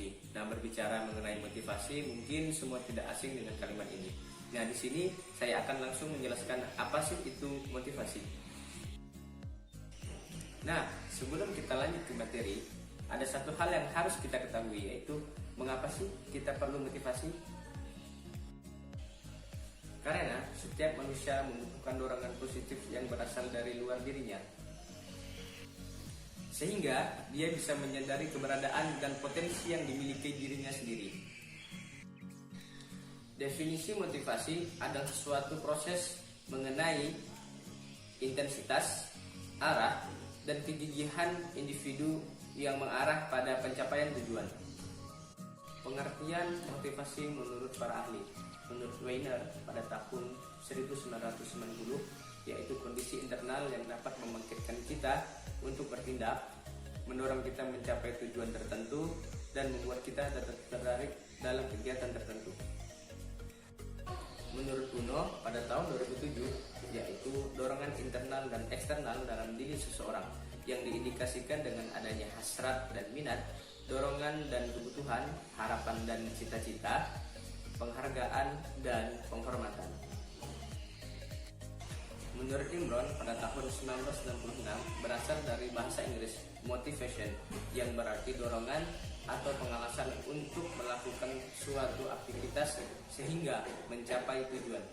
motivasi. Nah, berbicara mengenai motivasi, mungkin semua tidak asing dengan kalimat ini. Nah, di sini saya akan langsung menjelaskan apa sih itu motivasi. Nah, sebelum kita lanjut ke materi, ada satu hal yang harus kita ketahui, yaitu mengapa sih kita perlu motivasi? Karena setiap manusia membutuhkan dorongan positif yang berasal dari luar dirinya, sehingga dia bisa menyadari keberadaan dan potensi yang dimiliki dirinya sendiri. Definisi motivasi adalah suatu proses mengenai intensitas, arah, dan kegigihan individu yang mengarah pada pencapaian tujuan. Pengertian motivasi menurut para ahli, menurut Weiner pada tahun 1990, yaitu kondisi internal yang dapat membangkitkan kita untuk bertindak, mendorong kita mencapai tujuan tertentu, dan membuat kita tertarik dalam kegiatan tertentu. Menurut Uno pada tahun 2007, yaitu dorongan internal dan eksternal dalam diri seseorang yang diindikasikan dengan adanya hasrat dan minat, dorongan dan kebutuhan, harapan dan cita-cita, penghargaan dan penghormatan. Menurut Imron pada tahun 1966, berasal dari bahasa Inggris motivation, yang berarti dorongan atau pengalasan untuk melakukan suatu aktivitas sehingga mencapai tujuan.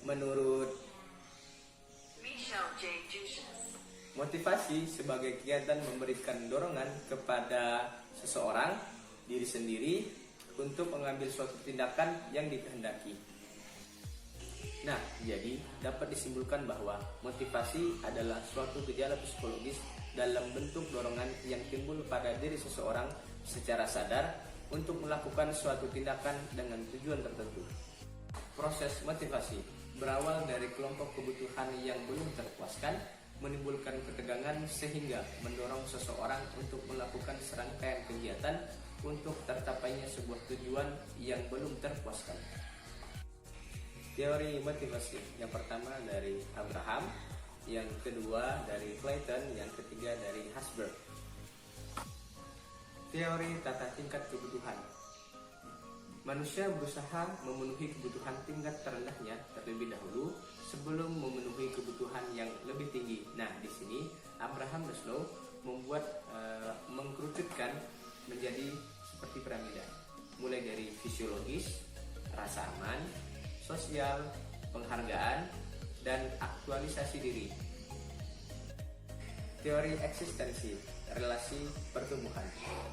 Menurut motivasi sebagai kegiatan memberikan dorongan kepada seseorang, diri sendiri, untuk mengambil suatu tindakan yang dikehendaki. Nah, jadi dapat disimpulkan bahwa motivasi adalah suatu gejala psikologis dalam bentuk dorongan yang timbul pada diri seseorang secara sadar untuk melakukan suatu tindakan dengan tujuan tertentu. Proses motivasi berawal dari kelompok kebutuhan yang belum terpuaskan, menimbulkan ketegangan sehingga mendorong seseorang untuk melakukan serangkaian kegiatan untuk tercapainya sebuah tujuan yang belum terpuaskan. Teori motivasi yang pertama dari Abraham, yang kedua dari Clayton, yang ketiga dari Hasberg. Teori tata tingkat kebutuhan. Manusia berusaha memenuhi kebutuhan tingkat terendahnya terlebih dahulu sebelum memenuhi kebutuhan yang lebih tinggi. Nah, di sini Abraham Maslow membuat mengkerucutkan menjadi seperti piramida, mulai dari fisiologis, rasa aman, sosial, penghargaan, dan aktualisasi diri. Teori eksistensi, relasi pertumbuhan.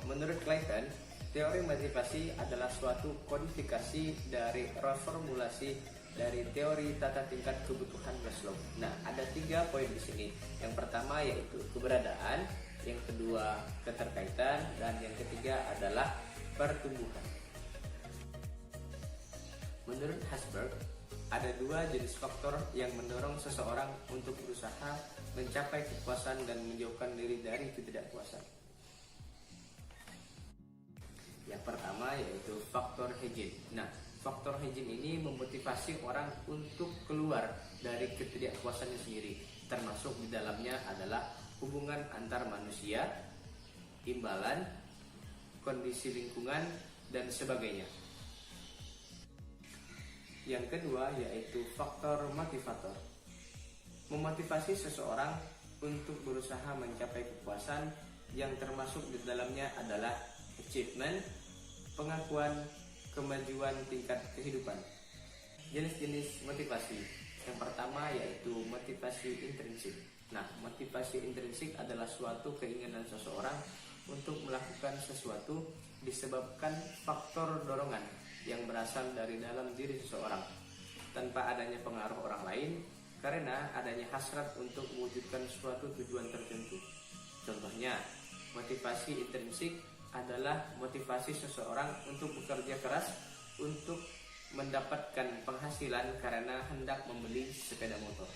Menurut Clayton, teori motivasi adalah suatu kodifikasi dari reformulasi dari teori tata tingkat kebutuhan Maslow. Nah, ada 3 poin di sini. Yang pertama yaitu keberadaan, yang kedua keterkaitan, dan yang ketiga adalah pertumbuhan. Menurut Hasberg, ada 2 jenis faktor yang mendorong seseorang untuk berusaha mencapai kepuasan dan menjauhkan diri dari ketidakpuasan. Yang pertama yaitu faktor Hegel. Nah, faktor Hegel ini memotivasi orang untuk keluar dari ketidakpuasannya sendiri, termasuk di dalamnya adalah hubungan antar manusia, imbalan, kondisi lingkungan, dan sebagainya. Yang kedua yaitu faktor motivator. Memotivasi seseorang untuk berusaha mencapai kepuasan yang termasuk di dalamnya adalah achievement, pengakuan, kemajuan tingkat kehidupan. Jenis-jenis motivasi. Yang pertama yaitu motivasi intrinsik. Nah, motivasi intrinsik adalah suatu keinginan seseorang untuk melakukan sesuatu disebabkan faktor dorongan yang berasal dari dalam diri seseorang tanpa adanya pengaruh orang lain, karena adanya hasrat untuk mewujudkan suatu tujuan tertentu. Contohnya, motivasi intrinsik adalah motivasi seseorang untuk bekerja keras untuk mendapatkan penghasilan karena hendak membeli sepeda motor.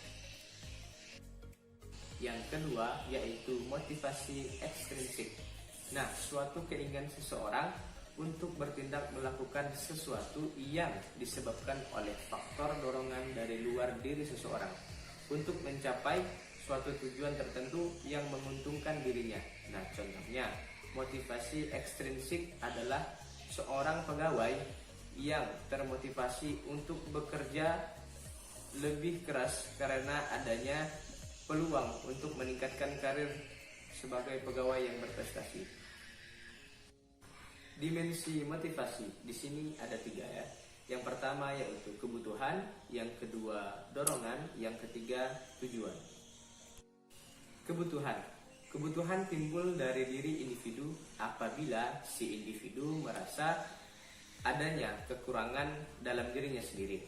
Yang kedua yaitu motivasi ekstrinsik. Nah, suatu keinginan seseorang untuk bertindak melakukan sesuatu yang disebabkan oleh faktor dorongan dari luar diri seseorang untuk mencapai suatu tujuan tertentu yang menguntungkan dirinya. Nah, contohnya Motivasi ekstrinsik adalah seorang pegawai yang termotivasi untuk bekerja lebih keras karena adanya peluang untuk meningkatkan karir sebagai pegawai yang berprestasi. Dimensi motivasi di sini ada 3 ya. Yang pertama yaitu kebutuhan, yang kedua dorongan, yang ketiga tujuan. Kebutuhan timbul dari diri individu apabila si individu merasa adanya kekurangan dalam dirinya sendiri.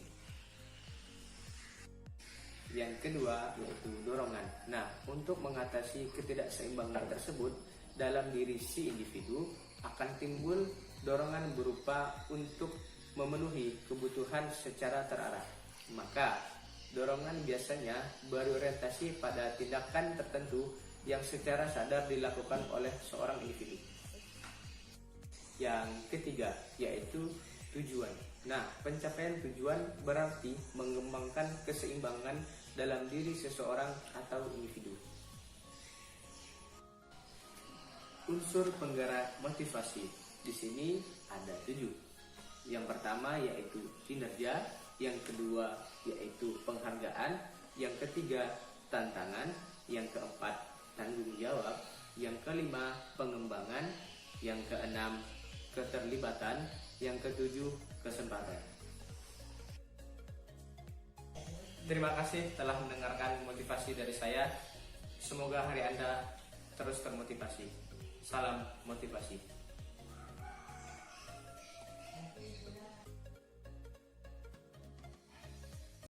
Yang kedua yaitu dorongan. Nah, untuk mengatasi ketidakseimbangan tersebut dalam diri si individu akan timbul dorongan berupa untuk memenuhi kebutuhan secara terarah. Maka, dorongan biasanya berorientasi pada tindakan tertentu yang secara sadar dilakukan oleh seorang individu. Yang ketiga yaitu tujuan. Nah, pencapaian tujuan berarti mengembangkan keseimbangan dalam diri seseorang atau individu. Unsur penggerak motivasi di sini ada 7. Yang pertama yaitu kinerja, yang kedua yaitu penghargaan, yang ketiga tantangan, yang keempat tanggung jawab, yang kelima pengembangan, yang keenam keterlibatan, yang ketujuh kesempatan. Terima kasih telah mendengarkan motivasi dari saya. Semoga hari Anda terus termotivasi. Salam motivasi.